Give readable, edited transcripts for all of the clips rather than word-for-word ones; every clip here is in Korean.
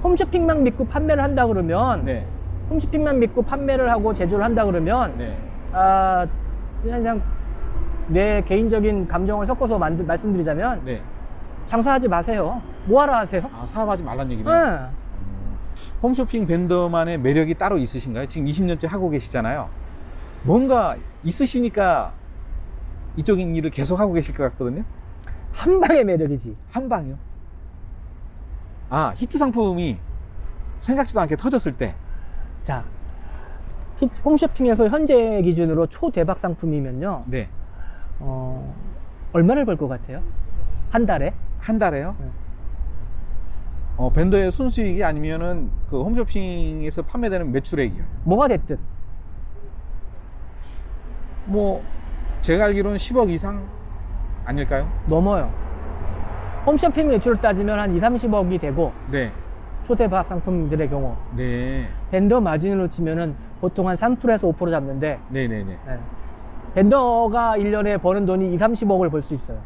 홈쇼핑만 믿고 판매를 한다 그러면 네. 홈쇼핑만 믿고 판매를 하고 제조를 한다 그러면 네. 그냥 내 개인적인 감정을 섞어서 말씀드리자면 네. 장사하지 마세요. 뭐하러 하세요? 아, 사업하지 말란 얘기네요. 네. 홈쇼핑 밴더만의 매력이 따로 있으신가요? 지금 20년째 하고 계시잖아요. 뭔가 있으시니까 이쪽인 일을 계속 하고 계실 것 같거든요. 한 방의 매력이지. 한 방이요? 아, 히트 상품이 생각지도 않게 터졌을 때. 자, 홈쇼핑에서 현재 기준으로 초대박 상품이면요. 네. 얼마를 벌 것 같아요? 한 달에? 한 달에요? 네. 밴더의 순수익이 아니면은 그 홈쇼핑에서 판매되는 매출액이요. 뭐가 됐든. 뭐 제가 알기로는 10억 이상 아닐까요? 넘어요. 홈쇼핑 매출을 따지면 한 2, 30억이 되고, 네. 초대박 상품들의 경우 네. 벤더 마진으로 치면은 보통 한 3%에서 5% 잡는데, 네네네. 벤더가 1년에 버는 돈이 2, 30억을 벌 수 있어요.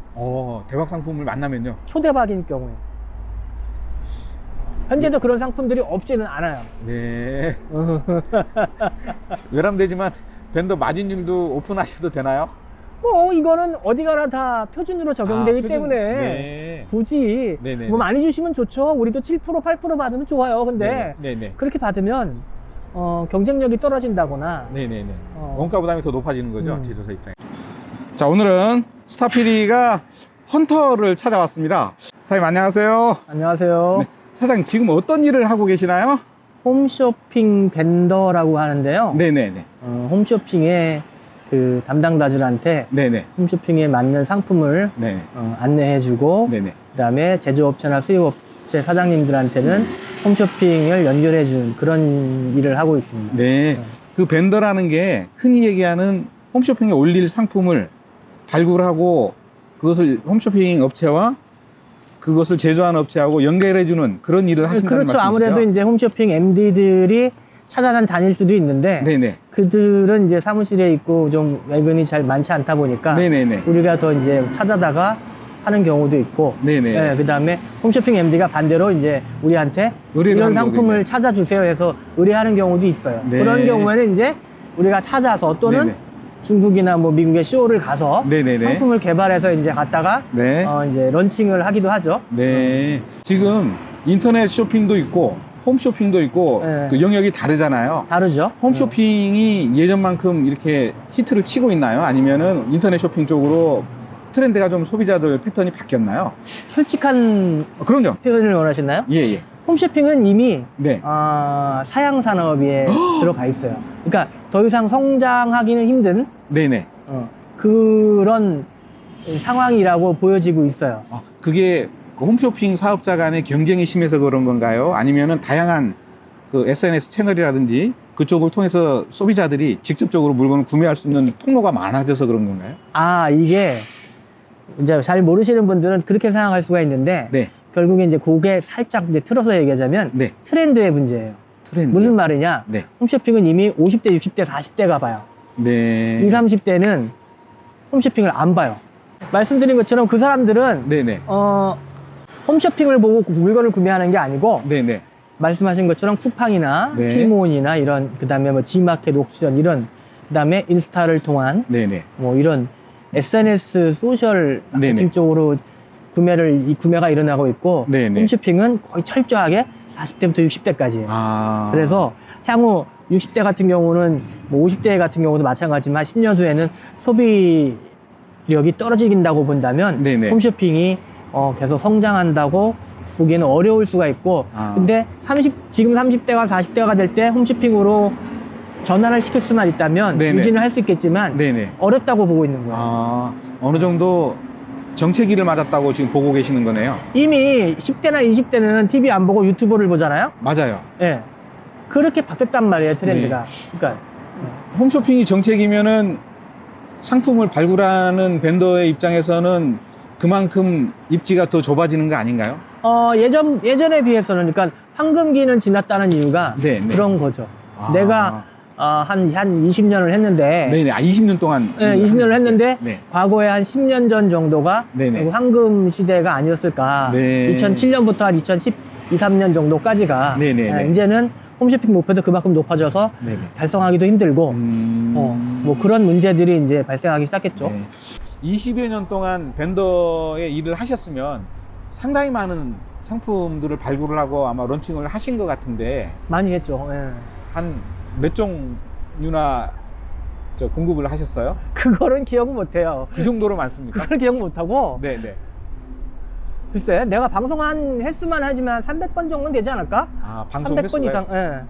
대박 상품을 만나면요. 초대박인 경우에. 현재도 그런 상품들이 없지는 않아요. 네. 외람되지만 밴더 마진율도 오픈하셔도 되나요? 뭐 이거는 어디 가나 다 표준으로 적용되기 표준. 때문에 네. 굳이 네네네. 뭐 많이 주시면 좋죠. 우리도 7%, 8% 받으면 좋아요. 근데 네네. 그렇게 받으면 경쟁력이 떨어진다거나 네네네. 원가 부담이 더 높아지는 거죠. 제조사 입장에. 자, 오늘은 스타피디가 헌터를 찾아왔습니다. 사장님 안녕하세요. 안녕하세요. 네. 사장님 지금 어떤 일을 하고 계시나요? 홈쇼핑 벤더라고 하는데요. 네네네. 홈쇼핑의 그 담당자들한테 네네. 홈쇼핑에 맞는 상품을 네. 안내해주고, 네네. 그 다음에 제조업체나 수입업체 사장님들한테는 홈쇼핑을 연결해주는 그런 일을 하고 있습니다. 네. 그 벤더라는 게 흔히 얘기하는 홈쇼핑에 올릴 상품을 발굴하고 그것을 홈쇼핑 업체와 그것을 제조한 업체하고 연결해주는 그런 일을 하신다는 그렇죠. 말씀이시죠? 아무래도 이제 홈쇼핑 MD들이 찾아다닐 수도 있는데, 네네. 그들은 이제 사무실에 있고 좀 외근이 잘 많지 않다 보니까 네네네. 우리가 더 이제 찾아다가 하는 경우도 있고, 네네. 그 다음에 홈쇼핑 MD가 반대로 이제 우리한테 의뢰를 이런 하는 상품을 거군요. 찾아주세요 해서 의뢰하는 경우도 있어요. 네. 그런 경우에는 이제 우리가 찾아서 또는 네네. 중국이나 뭐 미국의 쇼를 가서 네네네. 상품을 개발해서 이제 갔다가 네. 이제 런칭을 하기도 하죠. 네. 지금 인터넷 쇼핑도 있고 홈쇼핑도 있고 네. 그 영역이 다르잖아요. 다르죠. 홈쇼핑이 예전만큼 이렇게 히트를 치고 있나요? 아니면은 인터넷 쇼핑 쪽으로 트렌드가 좀 소비자들 패턴이 바뀌었나요? 솔직한 그럼요. 표현을 원하시나요? 예, 예. 홈쇼핑은 이미 네. 사양 산업에 들어가 있어요. 그러니까 더 이상 성장하기는 힘든 네네. 그런 상황이라고 보여지고 있어요. 그게 그 홈쇼핑 사업자 간의 경쟁이 심해서 그런 건가요? 아니면은 다양한 그 SNS 채널이라든지 그쪽을 통해서 소비자들이 직접적으로 물건을 구매할 수 있는 통로가 많아져서 그런 건가요? 이게 이제 잘 모르시는 분들은 그렇게 생각할 수가 있는데, 네. 결국에 이제 고개 살짝 이제 틀어서 얘기하자면 네. 트렌드의 문제예요. 트렌드. 무슨 말이냐? 네. 홈쇼핑은 이미 50대, 60대, 40대가 봐요. 네. 20, 30대는 홈쇼핑을 안 봐요. 말씀드린 것처럼 그 사람들은 네네. 홈쇼핑을 보고 물건을 구매하는 게 아니고, 네네. 말씀하신 것처럼 쿠팡이나 네. 티몬이나 이런, 그 다음에 뭐 G마켓, 옥션 이런, 그 다음에 인스타를 통한 네네. 뭐 이런 SNS 소셜 네네. 마케팅 쪽으로 구매가 일어나고 있고, 네네. 홈쇼핑은 거의 철저하게 40대부터 60대까지예요. 아. 그래서 향후 60대 같은 경우는 뭐 50대 같은 경우도 마찬가지지만 10년 후에는 소비력이 떨어진다고 본다면 네네. 홈쇼핑이 계속 성장한다고 보기에는 어려울 수가 있고, 근데 지금 30대가 40대가 될 때 홈쇼핑으로 전환을 시킬 수만 있다면 네네. 유지는 할 수 있겠지만 네네. 어렵다고 보고 있는 거예요. 어느 정도 정체기를 맞았다고 지금 보고 계시는 거네요. 이미 10대나 20대는 TV 안 보고 유튜브를 보잖아요. 맞아요. 예. 그렇게 바뀌었단 말이에요, 트렌드가. 그러니까 홈쇼핑이 정책이면은 상품을 발굴하는 벤더의 입장에서는 그만큼 입지가 더 좁아지는 거 아닌가요? 예전에 비해서는, 그러니까 황금기는 지났다는 이유가 네, 네. 그런 거죠. 아. 내가 한 20년을 했는데, 네네. 20년 동안. 네, 20년을 했는데, 네. 과거에 한 10년 전 정도가 네네. 황금 시대가 아니었을까. 네. 2007년부터 한 2, 3년 정도까지가 네네네. 이제는 홈쇼핑 목표도 그만큼 높아져서 네네. 달성하기도 힘들고 뭐 그런 문제들이 이제 발생하기 시작했죠. 네. 20여 년 동안 벤더의 일을 하셨으면 상당히 많은 상품들을 발굴을 하고 아마 런칭을 하신 것 같은데 많이 했죠. 예. 한 몇 종류나 공급을 하셨어요? 그거는 기억 못해요. 그 정도로 많습니까? 그걸 기억 못하고 네네. 글쎄 내가 방송한 횟수만 하지만 300번 정도는 되지 않을까? 아, 방송 300번 횟수가요? 이상. 예.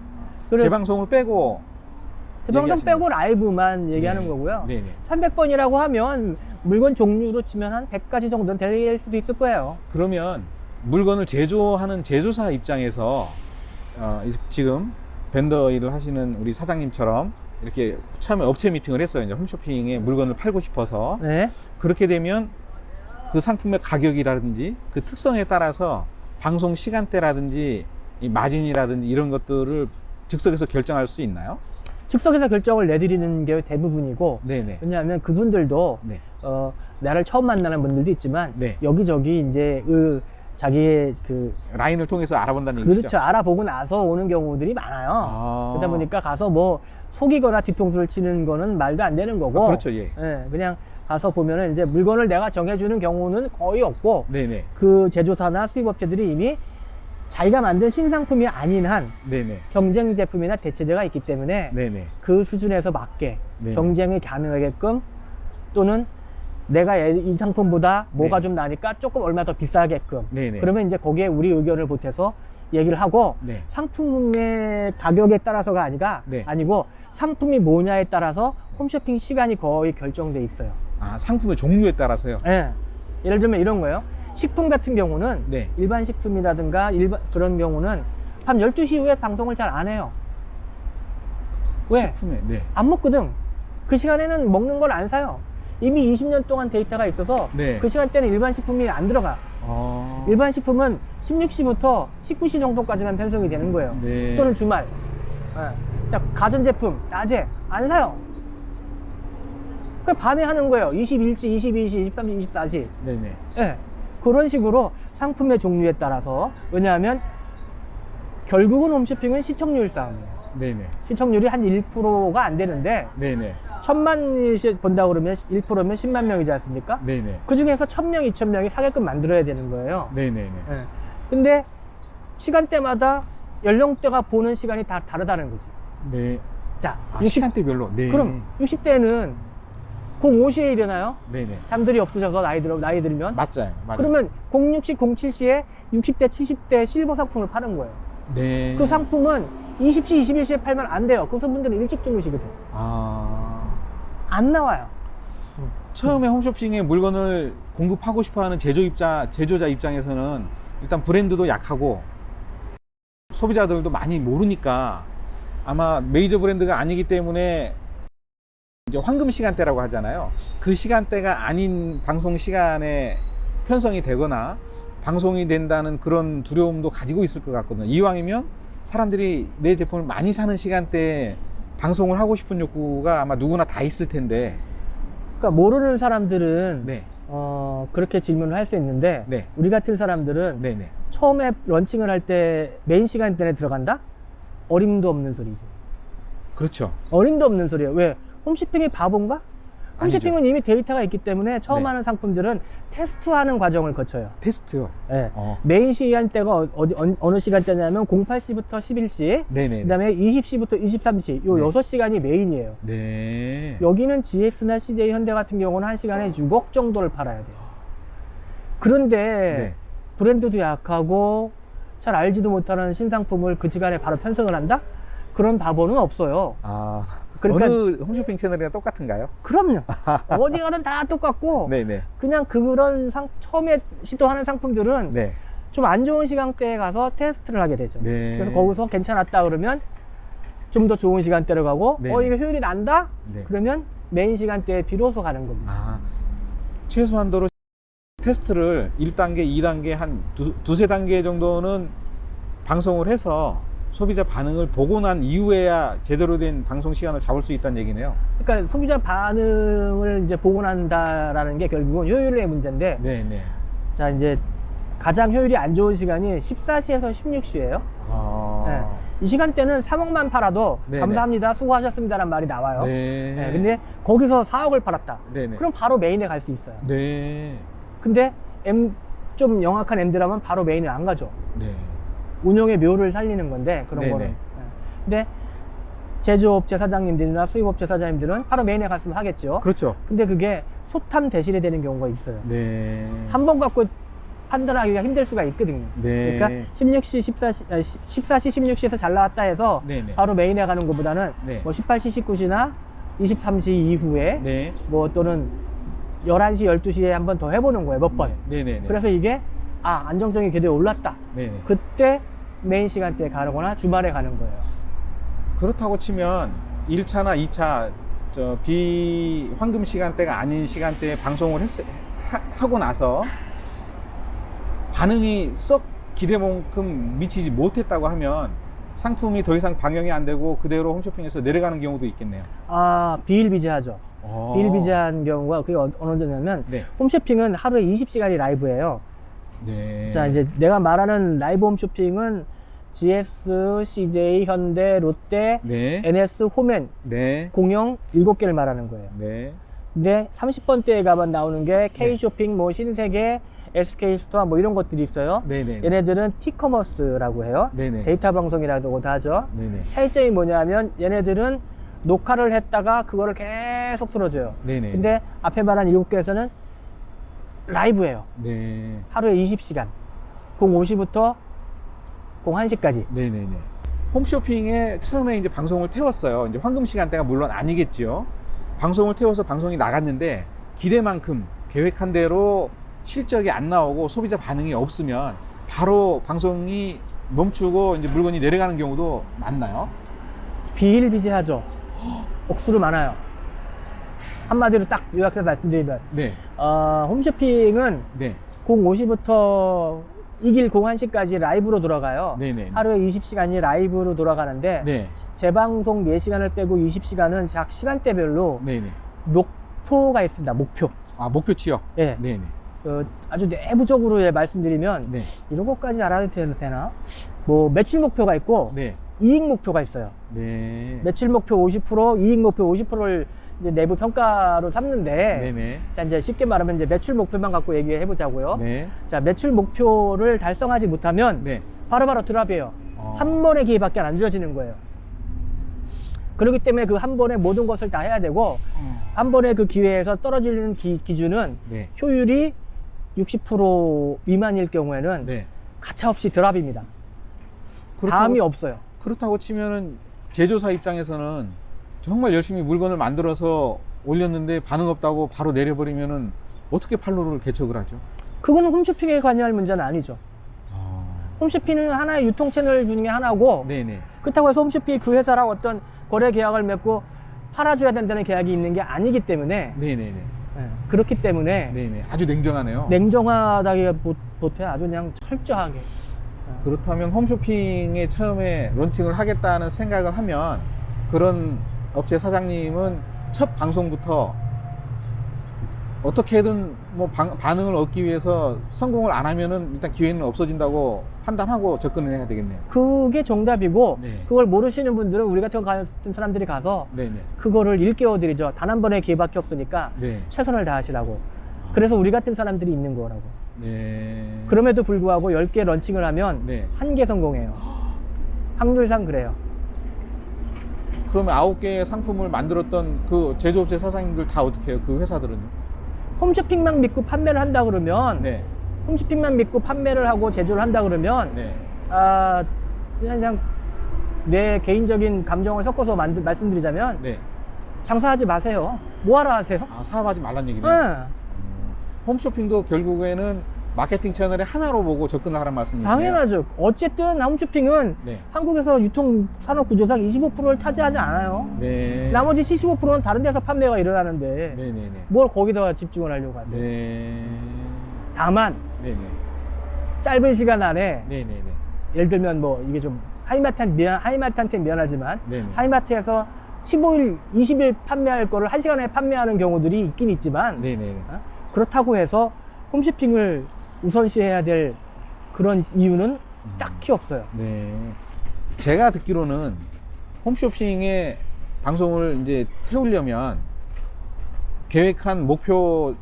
그래, 재방송을 빼고 재방송 얘기하시는 빼고 거예요? 라이브만 얘기하는 네. 거고요. 네네. 300번이라고 하면 물건 종류로 치면 한 100가지 정도는 될 수도 있을 거예요. 그러면 물건을 제조하는 제조사 입장에서 지금 벤더 일을 하시는 우리 사장님처럼 이렇게 처음에 업체 미팅을 했어요. 이제 홈쇼핑에 물건을 팔고 싶어서. 네. 그렇게 되면 그 상품의 가격이라든지 그 특성에 따라서 방송 시간대라든지 이 마진이라든지 이런 것들을 즉석에서 결정할 수 있나요? 즉석에서 결정을 내드리는 게 대부분이고, 네네. 왜냐하면 그분들도 네. 나를 처음 만나는 분들도 있지만 네. 여기저기 이제 자기의 라인을 통해서 알아본다는 얘기죠. 그렇죠, 알아보고 나서 오는 경우들이 많아요. 아. 그러다 보니까 가서 뭐 속이거나 뒤통수를 치는 거는 말도 안 되는 거고, 그렇죠. 예. 예, 그냥 가서 보면은 이제 물건을 내가 정해주는 경우는 거의 없고, 네네. 그 제조사나 수입업체들이 이미 자기가 만든 신상품이 아닌 한 네네. 경쟁 제품이나 대체제가 있기 때문에 네네. 그 수준에서 맞게 네. 경쟁이 가능하게끔, 또는 내가 이 상품보다 뭐가 네. 좀 나니까 조금 얼마 더 비싸게끔, 네네. 그러면 이제 거기에 우리 의견을 보태서 얘기를 하고, 네. 상품의 가격에 따라서가 네. 아니고 상품이 뭐냐에 따라서 홈쇼핑 시간이 거의 결정돼 있어요. 아, 상품의 종류에 따라서요? 예. 예를 들면 이런 거예요. 식품 같은 경우는 네. 일반 식품이라든가 그런 경우는 밤 12시 이후에 방송을 잘 안 해요. 왜? 식품에, 네. 안 먹거든. 그 시간에는 먹는 걸 안 사요. 이미 20년 동안 데이터가 있어서 네. 그 시간대는 일반 식품이 안 들어가. 일반 식품은 16시부터 19시 정도까지만 편성이 되는 거예요. 네. 또는 주말. 예. 자, 가전제품 낮에 안 사요. 그 밤에 하는 거예요. 21시, 22시, 23시, 24시. 네네. 예. 그런 식으로 상품의 종류에 따라서, 왜냐하면 결국은 홈쇼핑은 시청률 싸움이에요. 네네. 시청률이 한 1%가 안 되는데, 네네. 1000만이 본다고 그러면 1%면 10만 명이지 않습니까? 네네. 그 중에서 1000명, 2000명이 사게끔 만들어야 되는 거예요. 네네네. 예. 근데 시간대마다 연령대가 보는 시간이 다 다르다는 거지. 네. 자, 아, 시간대별로. 네. 그럼 60대는 05시에 일어나요? 네네. 잠들이 없으셔서 나이 들면. 맞아요. 맞아요. 그러면 06시, 07시에 60대, 70대 실버 상품을 파는 거예요. 네. 그 상품은 20시, 21시에 팔면 안 돼요. 그 분들은 일찍 주무시거든. 안 나와요. 처음에 홈쇼핑에 물건을 공급하고 싶어하는 제조자 입장에서는 일단 브랜드도 약하고 소비자들도 많이 모르니까 아마 메이저 브랜드가 아니기 때문에 이제 황금 시간대라고 하잖아요. 그 시간대가 아닌 방송 시간에 편성이 되거나 방송이 된다는 그런 두려움도 가지고 있을 것 같거든요. 이왕이면 사람들이 내 제품을 많이 사는 시간대에 방송을 하고 싶은 욕구가 아마 누구나 다 있을 텐데. 그러니까 모르는 사람들은 네. 그렇게 질문을 할 수 있는데, 네. 우리 같은 사람들은 네네. 처음에 런칭을 할 때 메인 시간대에 들어간다? 어림도 없는 소리지. 그렇죠. 어림도 없는 소리예요. 왜? 홈쇼핑이 바본가? 홈쇼핑은 아니죠. 이미 데이터가 있기 때문에 처음 네. 하는 상품들은 테스트하는 과정을 거쳐요. 테스트요. 예. 어. 메인 시간대가 어느 시간대냐면 08시부터 11시, 네네. 그 다음에 20시부터 23시, 요 네. 6시간이 메인이에요. 네. 여기는 GX나 CJ 현대 같은 경우는 한 시간에 6억 정도를 팔아야 돼요. 그런데 네. 브랜드도 약하고 잘 알지도 못하는 신상품을 그 시간에 바로 편성을 한다? 그런 바보는 없어요. 아, 그러니까- 어느 홈쇼핑 채널이랑 똑같은가요? 그럼요. 어디 가든 다 똑같고, 네네. 그냥 그런 처음에 시도하는 상품들은 네. 좀 안 좋은 시간대에 가서 테스트를 하게 되죠. 네. 그래서 거기서 괜찮았다 그러면 좀 더 좋은 시간대로 가고, 네네. 이게 효율이 난다? 네. 그러면 메인 시간대에 비로소 가는 겁니다. 아, 최소한도로 테스트를 1단계, 2단계, 한 두세 단계 정도는 방송을 해서 소비자 반응을 보고 난 이후에야 제대로 된 방송 시간을 잡을 수 있다는 얘기네요. 그러니까 소비자 반응을 이제 보고 난다라는 게 결국은 효율의 문제인데, 네네. 자, 이제 가장 효율이 안 좋은 시간이 14시에서 16시예요. 이 시간대는 3억만 팔아도 네네. 감사합니다, 수고하셨습니다라는 말이 나와요. 네. 근데 거기서 4억을 팔았다. 네네. 그럼 바로 메인에 갈 수 있어요. 네. 근데 좀 영악한 M들하면 바로 메인을 안 가죠. 네. 운용의 묘를 살리는 건데 그런 네네. 거는. 근데 제조업체 사장님들이나 수입업체 사장님들은 바로 메인에 갔으면 하겠죠. 그렇죠. 근데 그게 소탐 대실이 되는 경우가 있어요. 네. 한 번 갖고 판단하기가 힘들 수가 있거든요. 네. 그러니까 16시, 14시, 16시에서 잘 나왔다 해서 네네. 바로 메인에 가는 것보다는 네. 뭐 18시, 19시나 23시 이후에 네. 뭐 또는 11시, 12시에 한 번 더 해보는 거예요. 몇 번. 네네네. 그래서 이게 안정적인 궤도에 올랐다. 네네. 그때 메인 시간대에 가거나 주말에 가는 거예요. 그렇다고 치면 1차나 2차 비황금 시간대가 아닌 시간대에 방송을 하고 나서 반응이 썩 기대만큼 미치지 못했다고 하면 상품이 더 이상 방영이 안 되고 그대로 홈쇼핑에서 내려가는 경우도 있겠네요. 비일비재하죠. 비일비재한 경우가 그게 어느 정도냐면 네. 홈쇼핑은 하루에 20시간이 라이브예요. 네. 자, 이제 내가 말하는 라이브 홈쇼핑은 GS, CJ, 현대, 롯데, 네. NS, 홈앤, 네. 공영 7개를 말하는 거예요. 네. 근데 30번대에 가면 나오는 게 K쇼핑, 뭐 신세계, SK스토어 뭐 이런 것들이 있어요. 네네. 얘네들은 T커머스라고 해요. 네네. 데이터 방송이라고도 하죠. 네네. 차이점이 뭐냐면 얘네들은 녹화를 했다가 그거를 계속 틀어줘요. 네네. 근데 앞에 말한 7개에서는 라이브예요. 네. 하루에 20시간 05시부터 01시까지. 네네네. 홈쇼핑에 처음에 이제 방송을 태웠어요. 이제 황금 시간대가 물론 아니겠죠. 방송을 태워서 방송이 나갔는데 기대만큼 계획한 대로 실적이 안 나오고 소비자 반응이 없으면 바로 방송이 멈추고 이제 물건이 내려가는 경우도 많나요? 비일비재하죠. 억수로 많아요. 한마디로 딱 요약해서 말씀드리면 네. 홈쇼핑은 네. 05시부터 이길 01시까지 라이브로 돌아가요. 네네. 하루에 20시간이 라이브로 돌아가는데 네. 재방송 4시간을 빼고 20시간은 각 시간대별로 네네. 목표가 있습니다. 목표. 목표치요? 예. 네네. 아주 내부적으로 말씀드리면 네. 이런 것까지 알아도 되나? 뭐 매출 목표가 있고 네. 이익 목표가 있어요. 네. 매출 목표 50%, 이익 목표 50%를 이제 내부 평가로 삼는데, 네네. 자, 이제 쉽게 말하면 이제 매출 목표만 갖고 얘기해 보자고요. 네. 자, 매출 목표를 달성하지 못하면 네. 바로바로 드랍이에요. 한 번의 기회밖에 안 주어지는 거예요. 그렇기 때문에 그 한 번에 모든 것을 다 해야 되고, 한 번의 그 기회에서 떨어지는 기준은 네. 효율이 60% 미만일 경우에는 네. 가차없이 드랍입니다. 다음이 없어요. 그렇다고 치면은 제조사 입장에서는 정말 열심히 물건을 만들어서 올렸는데 반응 없다고 바로 내려버리면은 어떻게 판로를 개척을 하죠? 그거는 홈쇼핑에 관여할 문제는 아니죠. 홈쇼핑은 하나의 유통 채널 중에 하나고, 네네. 그렇다고 해서 홈쇼핑이 그 회사랑 어떤 거래 계약을 맺고 팔아줘야 된다는 계약이 있는 게 아니기 때문에, 네네네. 그렇기 때문에 네네. 아주 냉정하네요. 냉정하다기보다 아주 그냥 철저하게. 그렇다면 홈쇼핑에 처음에 론칭을 하겠다는 생각을 하면 그런 업체 사장님은 첫 방송부터 어떻게든 뭐 반응을 얻기 위해서 성공을 안 하면은 일단 기회는 없어진다고 판단하고 접근을 해야 되겠네요. 그게 정답이고, 네. 그걸 모르시는 분들은 우리 같은 사람들이 가서 네네. 그거를 일깨워드리죠. 단 한 번의 기회밖에 없으니까 네. 최선을 다하시라고. 그래서 우리 같은 사람들이 있는 거라고. 네. 그럼에도 불구하고 10개 런칭을 하면 네. 1개 성공해요. 확률상 그래요. 그러면 9개의 상품을 만들었던 그 제조업체 사장님들 다 어떻게 해요? 그 회사들은요? 홈쇼핑만 믿고 판매를 한다 그러면, 네. 홈쇼핑만 믿고 판매를 하고 제조를 한다 그러면, 네. 그냥 내 개인적인 감정을 섞어서 말씀드리자면, 네. 장사하지 마세요. 뭐하러 하세요? 사업하지 말란 얘기네요. 네. 홈쇼핑도 결국에는 마케팅 채널의 하나로 보고 접근을 하라는 말씀이시네요. 당연하죠. 어쨌든 홈쇼핑은 네. 한국에서 유통 산업 구조상 25%를 차지하지 않아요. 네. 나머지 75%는 다른 데서 판매가 일어나는데 네네네. 뭘 거기다가 집중을 하려고 하세요. 네. 다만 네네. 짧은 시간 안에 네네네. 예를 들면 뭐 이게 좀 하이마트한테 미안하지만 네네. 하이마트에서 15일, 20일 판매할 거를 1시간에 판매하는 경우들이 있긴 있지만 네네네. 그렇다고 해서 홈쇼핑을 우선시해야 될 그런 이유는 딱히 없어요. 네. 제가 듣기로는 홈쇼핑에 방송을 이제 태우려면 계획한 목표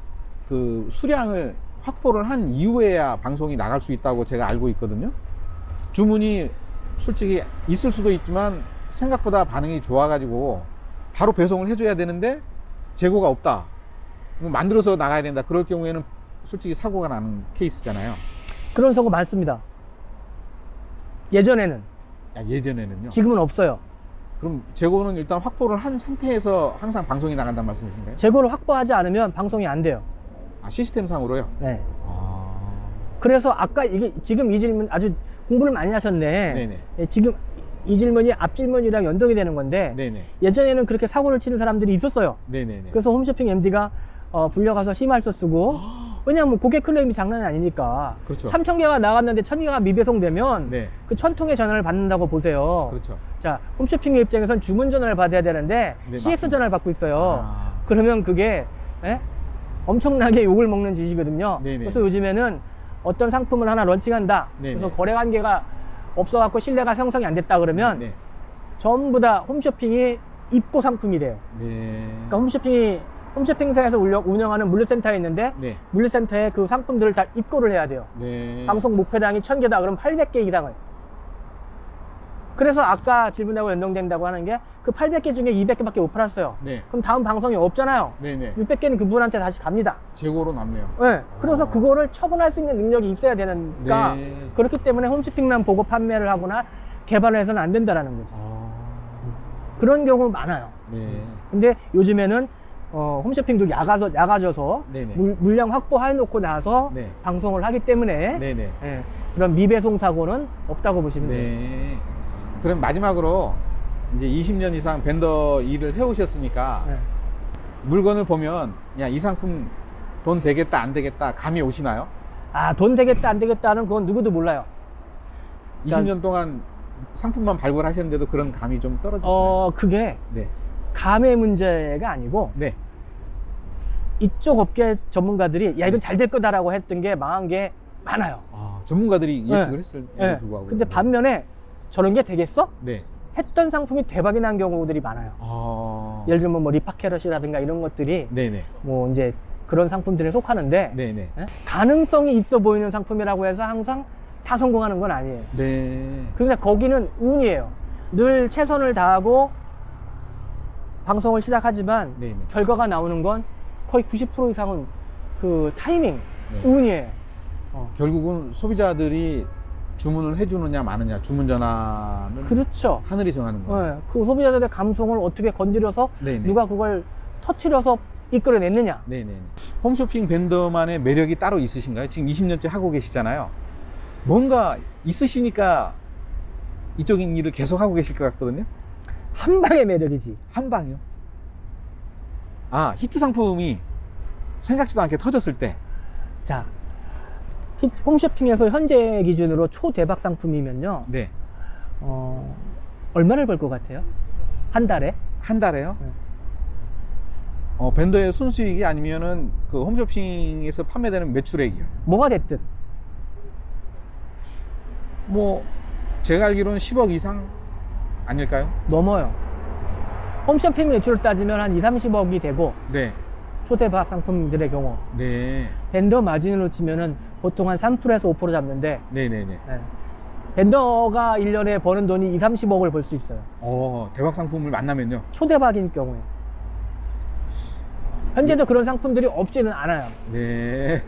그 수량을 확보를 한 이후에야 방송이 나갈 수 있다고 제가 알고 있거든요. 주문이 솔직히 있을 수도 있지만 생각보다 반응이 좋아가지고 바로 배송을 해줘야 되는데 재고가 없다. 만들어서 나가야 된다. 그럴 경우에는 솔직히 사고가 나는 케이스잖아요. 그런 사고 많습니다. 예전에는. 예전에는요. 지금은 없어요. 그럼 재고는 일단 확보를 한 상태에서 항상 방송이 나간다는 말씀이신가요? 재고를 확보하지 않으면 방송이 안 돼요. 시스템상으로요? 네. 아... 그래서 아까 이게 지금 이 질문 아주 공부를 많이 하셨네. 네네. 예, 지금 이 질문이 앞 질문이랑 연동이 되는 건데 네네. 예전에는 그렇게 사고를 치는 사람들이 있었어요. 네네네. 그래서 홈쇼핑 MD가 불려가서 심할서 쓰고 왜냐면 고객 클레임이 장난이 아니니까. 그렇죠. 3,000개가 나갔는데 1,000개가 미배송되면 네. 그 1,000통의 전화를 받는다고 보세요. 그렇죠. 자, 홈쇼핑 입장에선 주문 전화를 받아야 되는데 네, CS 맞습니다. 전화를 받고 있어요. 아... 그러면 그게 엄청나게 욕을 먹는 짓이거든요. 네네. 그래서 요즘에는 어떤 상품을 하나 런칭한다. 네네. 그래서 거래 관계가 없어갖고 신뢰가 형성이 안 됐다 그러면 네. 전부 다 홈쇼핑이 입고 상품이 돼요. 네. 그러니까 홈쇼핑사에서 운영하는 물류센터에 있는데 네. 물류센터에 그 상품들을 다 입고를 해야 돼요. 네. 방송 목표량이 1,000개다 그럼 800개 이상을. 그래서 아까 질문하고 연동된다고 하는 게 그 800개 중에 200개밖에 못 팔았어요. 네. 그럼 다음 방송이 없잖아요. 네네. 600개는 그분한테 다시 갑니다. 재고로 남네요. 네. 그래서 그거를 처분할 수 있는 능력이 있어야 되니까 네. 그렇기 때문에 홈쇼핑만 보고 판매를 하거나 개발을 해서는 안 된다라는 거죠. 그런 경우 많아요. 네. 근데 요즘에는 홈쇼핑도 야가져서 네네. 물량 확보해놓고 나서 네. 방송을 하기 때문에 네네. 예, 그런 미배송 사고는 없다고 보시면 돼요. 네. 그럼 마지막으로 이제 20년 이상 벤더 일을 해오셨으니까 네. 물건을 보면 야, 이 상품 돈 되겠다 안 되겠다 감이 오시나요? 아, 돈 되겠다 안 되겠다는 그건 누구도 몰라요. 20년 동안 상품만 발굴하셨는데도 그런 감이 좀 떨어지시나요? 그게 네. 감의 문제가 아니고 네. 이쪽 업계 전문가들이 야 이건 네. 잘 될 거다라고 했던 게 망한 게 많아요. 전문가들이 예측을 네. 했을 때도 네. 불구하고. 근데 반면에 저런 게 되겠어? 네. 했던 상품이 대박이 난 경우들이 많아요. 예를 들면 뭐 리파캐럿이라든가 이런 것들이 네네. 뭐 이제 그런 상품들에 속하는데 네네. 예? 가능성이 있어 보이는 상품이라고 해서 항상 다 성공하는 건 아니에요. 네. 그래서 거기는 운이에요. 늘 최선을 다하고 방송을 시작하지만 네네. 결과가 나오는 건 거의 90% 이상은 그 타이밍, 네. 운이에요. 결국은 소비자들이 주문을 해주느냐 마느냐 주문 전화는 그렇죠. 하늘이 정하는 거예요. 예, 그 소비자들의 감성을 어떻게 건드려서 네네. 누가 그걸 터트려서 이끌어냈느냐. 네네. 홈쇼핑 벤더만의 매력이 따로 있으신가요? 지금 20년째 하고 계시잖아요. 뭔가 있으시니까 이쪽인 일을 계속 하고 계실 것 같거든요. 한 방의 매력이지. 한 방이요. 히트 상품이 생각지도 않게 터졌을 때. 자, 홈쇼핑에서 현재 기준으로 초대박 상품이면요. 네. 얼마를 벌 것 같아요? 한 달에? 한 달에요? 네. 벤더의 순수익이 아니면은 그 홈쇼핑에서 판매되는 매출액이요. 뭐가 됐든. 뭐 제가 알기로는 10억 이상 아닐까요? 넘어요. 홈쇼핑 매출을 따지면 한 2, 30억이 되고 네. 초대박 상품들의 경우 네. 벤더 마진으로 치면은 보통 한 3%에서 5% 잡는데 네네네. 네. 벤더가 1년에 버는 돈이 2, 30억을 벌 수 있어요. 대박 상품을 만나면요. 초대박인 경우에. 현재도 그런 상품들이 없지는 않아요. 네.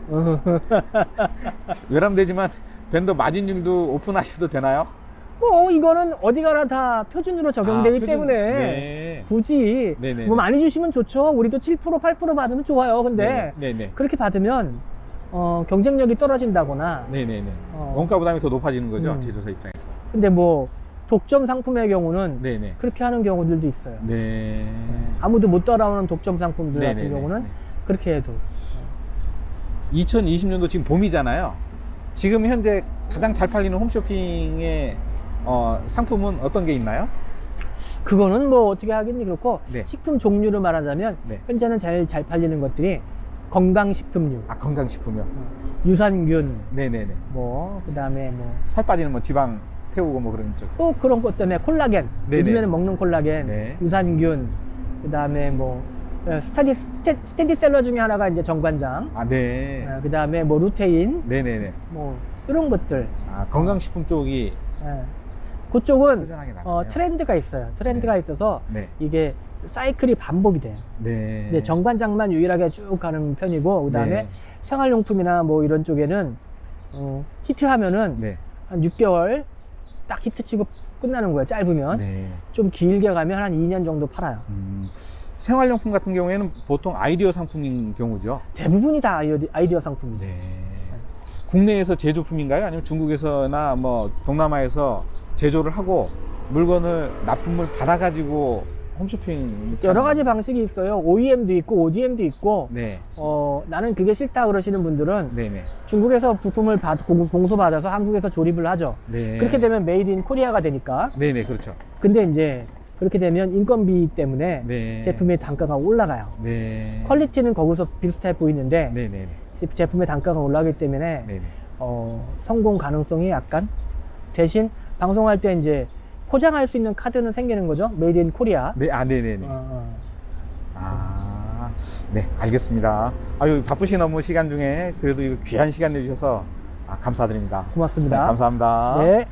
외람되지만 벤더 마진율도 오픈하셔도 되나요? 이거는 어디 가나 다 표준으로 적용되기 표준. 때문에 네. 굳이 네네네. 뭐 많이 주시면 좋죠. 우리도 7%, 8% 받으면 좋아요. 근데 네네. 그렇게 받으면 경쟁력이 떨어진다거나 네네네. 원가 부담이 더 높아지는 거죠. 음. 제조사 입장에서. 근데 뭐 독점 상품의 경우는 네네. 그렇게 하는 경우들도 있어요. 네. 아무도 못 따라오는 독점 상품들 같은 네네네. 경우는 그렇게 해도 2020년도 지금 봄이잖아요. 지금 현재 가장 잘 팔리는 홈쇼핑의 상품은 어떤 게 있나요? 그거는 뭐 어떻게 하겠니 그렇고 네. 식품 종류를 말하자면 네. 현재는 제일 잘 팔리는 것들이 건강식품류, 아, 건강식품이요. 유산균, 네네네. 뭐 그다음에 뭐 살 빠지는 뭐 지방 태우고 뭐 그런 쪽. 또 그런 것 때문에 콜라겐, 네네. 요즘에는 먹는 콜라겐, 네. 유산균, 그다음에 뭐 스테디셀러 중에 하나가 이제 정관장, 아, 네. 그다음에 뭐 루테인, 네네네. 뭐 이런 것들. 아, 건강식품 쪽이 예. 그쪽은 꾸준하게 나가네요. 트렌드가 있어요. 트렌드가 있어서 네. 이게 사이클이 반복이 돼요. 네. 근데 정관장만 유일하게 쭉 가는 편이고, 그다음에 네. 생활용품이나 뭐 이런 쪽에는 히트하면은 네. 한 6개월 딱 히트 치고 끝나는 거예요. 짧으면. 네. 좀 길게 가면 한 2년 정도 팔아요. 생활용품 같은 경우에는 보통 아이디어 상품인 경우죠. 대부분이 다 아이디어 상품이죠. 네. 국내에서 제조품인가요? 아니면 중국에서나 뭐 동남아에서 제조를 하고 물건을 납품을 받아가지고 홈쇼핑 여러 가지 방식이 있어요. OEM도 있고 ODM도 있고. 네. 나는 그게 싫다 그러시는 분들은 네네. 중국에서 부품을 공소받아서 한국에서 조립을 하죠. 네. 그렇게 되면 메이드 인 코리아가 되니까. 네네, 그렇죠. 근데 이제 그렇게 되면 인건비 때문에 네. 제품의 단가가 올라가요. 네. 퀄리티는 거기서 비슷해 보이는데 네네. 제품의 단가가 올라가기 때문에 네네. 성공 가능성이 약간, 대신 방송할 때 이제 포장할 수 있는 카드는 생기는 거죠. 메이드 인 코리아. 네, 아, 네네네. 아, 네, 알겠습니다. 아유, 바쁘신 업무 시간 중에 그래도 이거 귀한 시간 내주셔서 감사드립니다. 고맙습니다. 네, 감사합니다. 네.